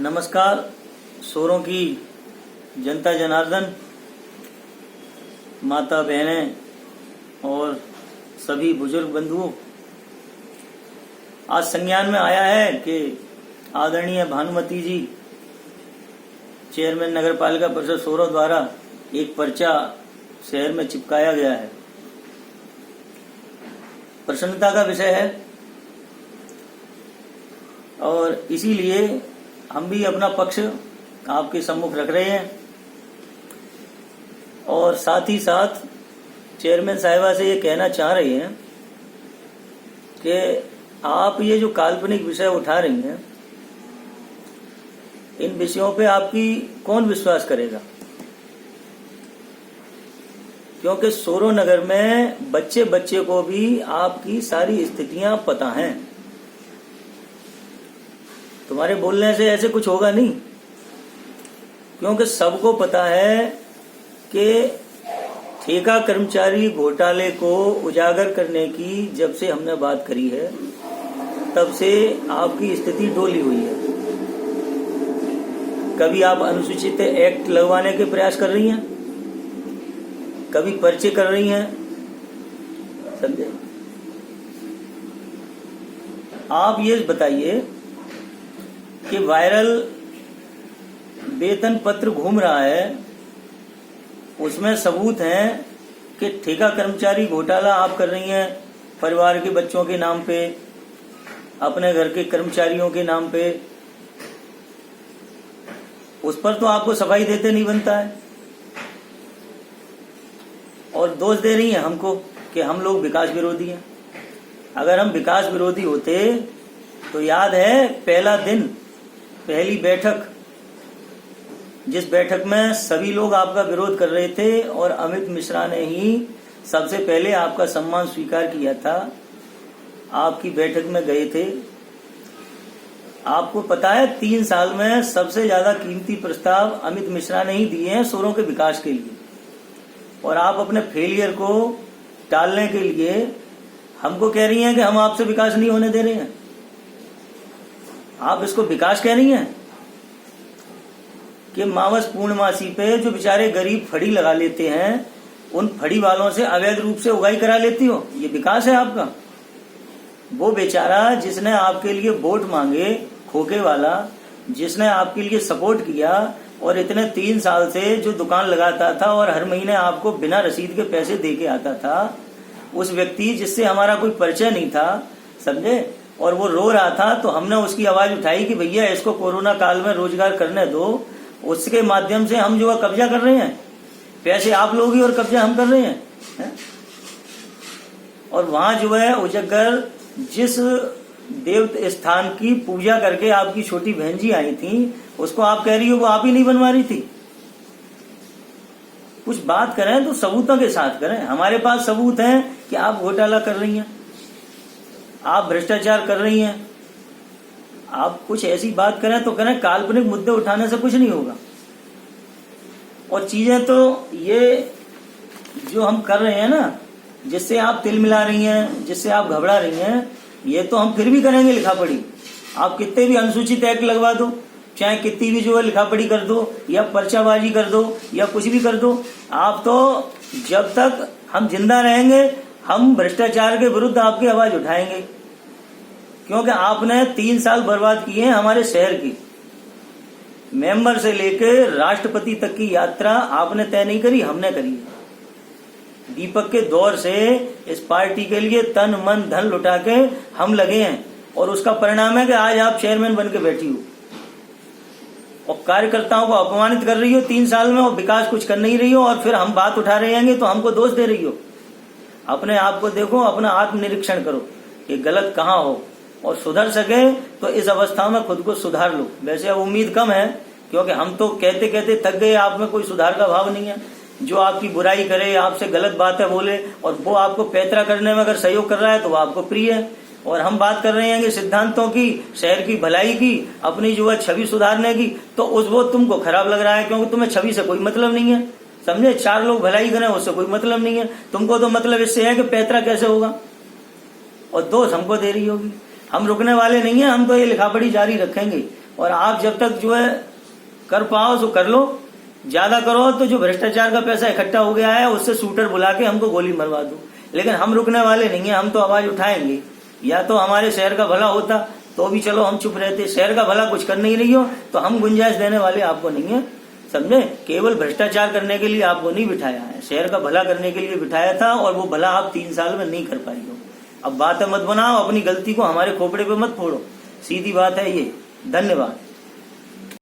नमस्कार सोरों की जनता जनार्दन, माता बहनें और सभी बुजुर्ग बंधुओं, आज संज्ञान में आया है कि आदरणीय भानुमती जी चेयरमैन नगर पालिका परिषद सोरों द्वारा एक पर्चा शहर में चिपकाया गया है। प्रसन्नता का विषय है और इसीलिए हम भी अपना पक्ष आपके सम्मुख रख रहे हैं और साथ ही साथ चेयरमैन साहिबा से ये कहना चाह रहे हैं कि आप ये जो काल्पनिक विषय उठा रही हैं, इन विषयों पे आपकी कौन विश्वास करेगा, क्योंकि सोरो नगर में बच्चे बच्चे को भी आपकी सारी स्थितियां पता हैं। तुम्हारे बोलने से ऐसे कुछ होगा नहीं, क्योंकि सबको पता है कि ठेका कर्मचारी घोटाले को उजागर करने की जब से हमने बात करी है तब से आपकी स्थिति डोली हुई है। कभी आप अनुसूचित एक्ट लगवाने के प्रयास कर रही हैं, कभी पर्चे कर रही हैं, समझे। आप ये बताइए कि वायरल वेतन पत्र घूम रहा है, उसमें सबूत हैं कि ठेका कर्मचारी घोटाला आप कर रही हैं परिवार के बच्चों के नाम पे, अपने घर के कर्मचारियों के नाम पे। उस पर तो आपको सफाई देते नहीं बनता है और दोष दे रही हैं हमको कि हम लोग विकास विरोधी हैं। अगर हम विकास विरोधी होते तो याद है पहला दिन, पहली बैठक, जिस बैठक में सभी लोग आपका विरोध कर रहे थे और अमित मिश्रा ने ही सबसे पहले आपका सम्मान स्वीकार किया था, आपकी बैठक में गए थे। आपको पता है 3 साल में सबसे ज्यादा कीमती प्रस्ताव अमित मिश्रा ने ही दिए हैं सोरों के विकास के लिए, और आप अपने फेलियर को टालने के लिए हमको कह रही हैं कि हम आपसे विकास नहीं होने दे रहे हैं। आप इसको विकास कह रही हैं कि मावस पूर्णमासी पे जो बेचारे गरीब फड़ी लगा लेते हैं, उन फड़ी वालों से अवैध रूप से उगाई करा लेती हो, ये विकास है आपका। वो बेचारा जिसने आपके लिए वोट मांगे, खोखे वाला, जिसने आपके लिए सपोर्ट किया और इतने 3 साल से जो दुकान लगाता था और हर महीने आपको बिना रसीद के पैसे दे के आता था, उस व्यक्ति जिससे हमारा कोई परिचय नहीं था, समझे, और वो रो रहा था, तो हमने उसकी आवाज उठाई कि भैया इसको कोरोना काल में रोजगार करने दो। उसके माध्यम से हम जो है कब्जा कर रहे हैं, पैसे आप लोग ही और कब्जा हम कर रहे हैं, है? और वहां जो है उजागर जिस देव स्थान की पूजा करके आपकी छोटी बहन जी आई थी, उसको आप कह रही हो वो आप ही नहीं बनवा रही थी। कुछ बात करें तो सबूतों के साथ करें। हमारे पास सबूत हैं कि आप घोटाला कर रही हैं, आप भ्रष्टाचार कर रही हैं। आप कुछ ऐसी बात करें तो करें, काल्पनिक मुद्दे उठाने से कुछ नहीं होगा। और चीजें तो ये जो हम कर रहे हैं ना, जिससे आप तिल मिला रही हैं, जिससे आप घबरा रही हैं, ये तो हम फिर भी करेंगे लिखा पढ़ी। आप कितने भी अनुसूचित एक्ट लगवा दो, चाहे कितनी भी जो है लिखा पढ़ी कर दो या पर्चाबाजी कर दो या कुछ भी कर दो, आप तो जब तक हम जिंदा रहेंगे हम भ्रष्टाचार के विरुद्ध आपकी आवाज उठाएंगे, क्योंकि आपने 3 साल बर्बाद किए हैं हमारे शहर की। मेंबर से लेकर राष्ट्रपति तक की यात्रा आपने तय नहीं करी, हमने करी। दीपक के दौर से इस पार्टी के लिए तन मन धन लुटा के हम लगे हैं, और उसका परिणाम है कि आज आप चेयरमैन बन के बैठी हो और कार्यकर्ताओं को अपमानित कर रही हो 3 साल में, और विकास कुछ कर नहीं रही हो, और फिर हम बात उठा रहे हैं तो हमको दोष दे रही हो। अपने आप को देखो, अपना आत्मनिरीक्षण करो कि गलत कहाँ हो, और सुधर सके तो इस अवस्था में खुद को सुधार लो। वैसे अब उम्मीद कम है, क्योंकि हम तो कहते कहते थक गए, आप में कोई सुधार का भाव नहीं है। जो आपकी बुराई करे, आपसे गलत बातें बोले, और वो आपको पैतरा करने में अगर सहयोग कर रहा है तो वो आपको प्रिय है। और हम बात कर रहे हैं कि सिद्धांतों की, शहर की भलाई की, अपनी जो है छवि सुधारने की, तो उस वो तुमको खराब लग रहा है, क्योंकि तुम्हें छवि से कोई मतलब नहीं है, समझे। 4 लोग भलाई करें उससे कोई मतलब नहीं है, तुमको तो मतलब इससे है कि पैतरा कैसे होगा, और दोष हमको दे रही होगी। हम रुकने वाले नहीं है, हम तो ये लिखा पढ़ी जारी रखेंगे। और आप जब तक जो है कर पाओ तो कर लो, ज्यादा करो तो जो भ्रष्टाचार का पैसा इकट्ठा हो गया है उससे शूटर बुला के हमको गोली मरवा दो। लेकिन हम रुकने वाले नहीं है, हम तो आवाज उठाएंगे। या तो हमारे शहर का भला होता तो भी चलो हम चुप रहते, शहर का भला कुछ करने ही नहीं हो तो हम गुंजाइश देने वाले आपको नहीं है, समझे। केवल भ्रष्टाचार करने के लिए आपको नहीं बिठाया है, शहर का भला करने के लिए बिठाया था और वो भला आप 3 साल में नहीं कर पाई हो। अब बातें मत बनाओ, अपनी गलती को हमारे खोपड़े पे मत फोड़ो, सीधी बात है ये। धन्यवाद।